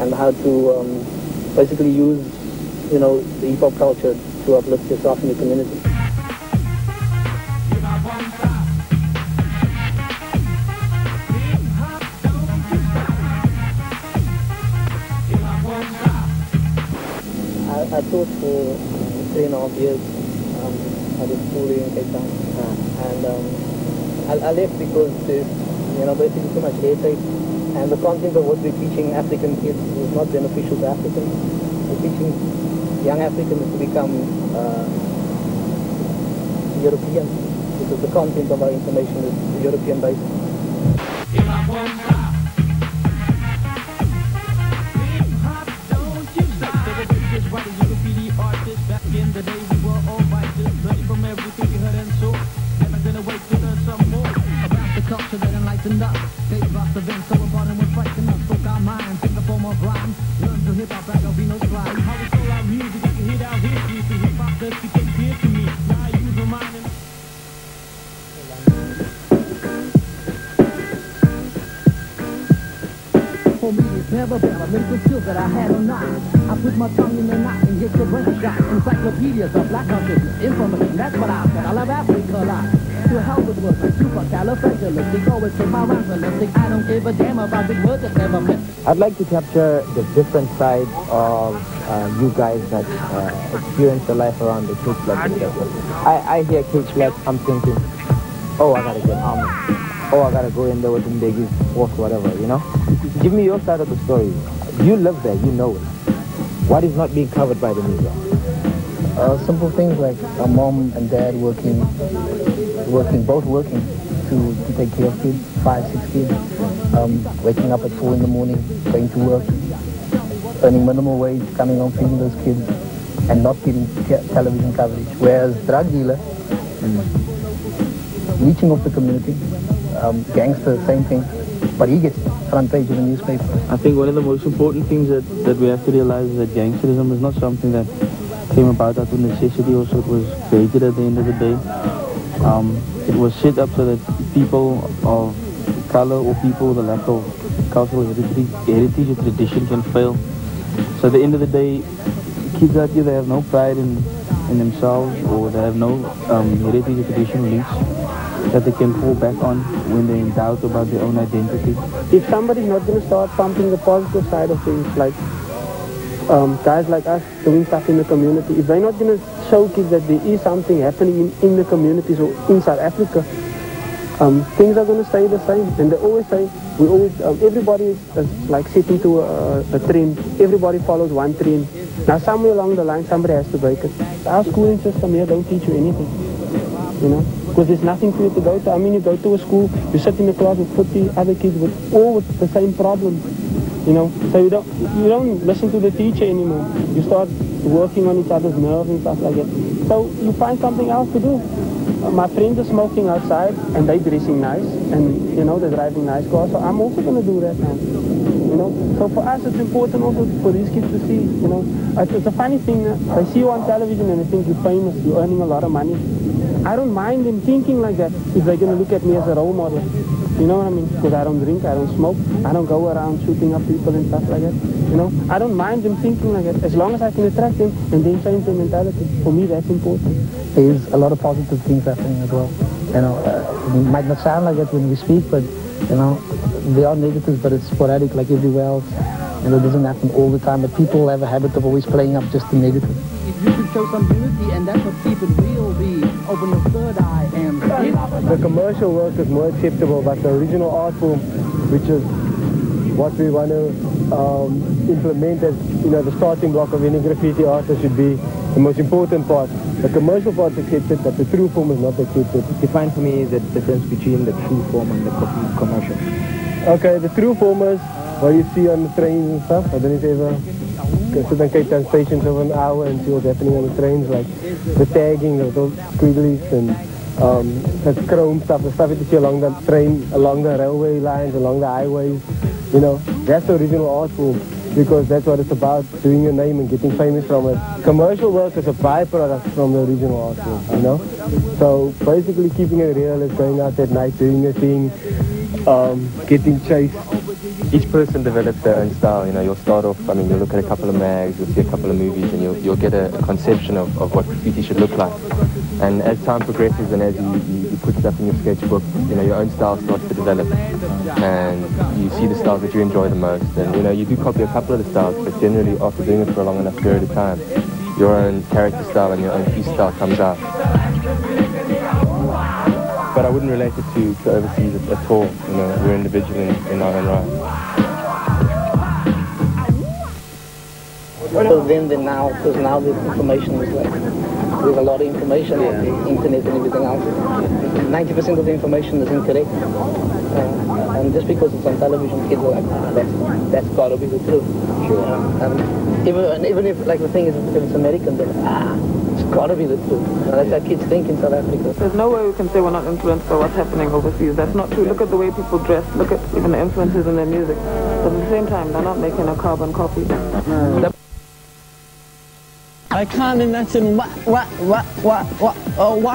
and how to basically use, the hip-hop culture to uplift yourself in the community. I taught for 3.5 years at a school here in Cape Town, and I left because there's basically too much airtime, and the content of what we're teaching African kids is not beneficial to Africans. We're teaching young Africans to become European, because the content of our information is European based. In the day we were all righteous, learning from everything we heard and saw. Never gonna wait to learn some more about the culture that enlightened us. They lost the vent, so important was frightening us. Spoke our minds in the form of rhyme. Learn to hip hop, I don't be no slime. How we stole our music, you can hit our history. Through hip hop that became clear to me. Now I use my mind and for me, it's never been a mental skill that I had or not. I put my tongue in the knot and get your brain shot. Encyclopedias of black consciousness, information, that's what I said. I love Africa a lot. To help with words like supercalifragilistic, always take my rhymes realistic. I don't give a damn about big words that never meant. I'd like to capture the different sides of you guys that experience the life around the Cape Flat. I hear Cape Flat, I'm thinking, oh, I gotta get armed. Oh, I gotta go in there with them biggies, walk, whatever, Give me your side of the story. You live there, you know it. What is not being covered by the media? Simple things like a mom and dad both working to take care of kids, 5, 6 kids, waking up at 4 in the morning, going to work, earning minimal wage, coming home, feeding those kids, and not getting television coverage. Whereas drug dealer, leeching off the community, gangster, same thing, but he gets front page of the newspaper. I think one of the most important things that we have to realize is that gangsterism is not something that came about out of necessity. Also, it was created at the end of the day. It was set up so that people of color or people with a lack of cultural heritage or tradition can fail. So at the end of the day, kids out here, they have no pride in themselves, or they have no heritage or traditional links that they can fall back on when they're in doubt about their own identity. If somebody's not going to start pumping the positive side of things, like guys like us doing stuff in the community, if they're not going to show kids that there is something happening in the communities or in South Africa, things are going to stay the same. And they always say, everybody is like sitting to a trend. Everybody follows one trend. Now somewhere along the line, somebody has to break it. Our schooling system here don't teach you anything, because there's nothing for you to go to. I mean, you go to a school, you sit in a class with 40 other kids all with the same problems, So you don't listen to the teacher anymore. You start working on each other's nerves and stuff like that. So you find something else to do. My friends are smoking outside and they're dressing nice, and they're driving nice cars. So I'm also going to do that now. So for us, it's important also for these kids to see. It's a funny thing. They see you on television and they think you're famous, you're earning a lot of money. I don't mind them thinking like that if they're going to look at me as a role model. You know what I mean? Because I don't drink, I don't smoke, I don't go around shooting up people and stuff like that. I don't mind them thinking like that, as long as I can attract them and then change their mentality. For me, that's important. There's a lot of positive things happening as well. It might not sound like it when we speak, but there are negatives, but it's sporadic like everywhere else. It doesn't happen all the time, but people have a habit of always playing up just the negative. if you could show some unity, and that's what keep it real, be open your third eye and the commercial work is more acceptable, but the original art form, which is what we want to implement as the starting block of any graffiti artist, should be the most important part. The commercial part is accepted, but the true form is not accepted. Define for me the difference between the true form and the commercial. Okay, the true form is what you see on the trains and stuff. I don't know if you ever sit on Cape Town stations over an hour and see what's happening on the trains, like the tagging, the little squigglies and the chrome stuff, the stuff that you see along the train, along the railway lines, along the highways. That's the original art form, because that's what it's about, doing your name and getting famous from it. Commercial work is a byproduct from the original art form, So basically keeping it real is going out at night, doing your thing, getting chased, each person develops their own style. You know, you'll start off, I mean, you'll look at a couple of mags, you'll see a couple of movies, and you'll get a conception of what graffiti should look like. And as time progresses and as you put stuff in your sketchbook, you know, your own style starts to develop. And you see the styles that you enjoy the most. And, you know, you do copy a couple of the styles, but generally after doing it for a long enough period of time, your own character style and your own piece style comes out. But I wouldn't relate it to overseas at all. You know, we're individual in our own right. So then now, because now the information is like, there's a lot of information on the internet and everything else. 90% of the information is incorrect. And just because it's on television, kids are like, that's got to be the truth. Sure. Even if, like, the thing is, if it's American, they're like, it's got to be the truth. That's how kids think in South Africa. There's no way we can say we're not influenced by what's happening overseas. That's not true. Look at the way people dress. Look at even the influences in their music. But at the same time, they're not making a carbon copy. I can't imagine why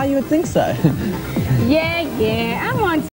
you would think so. Yeah, I want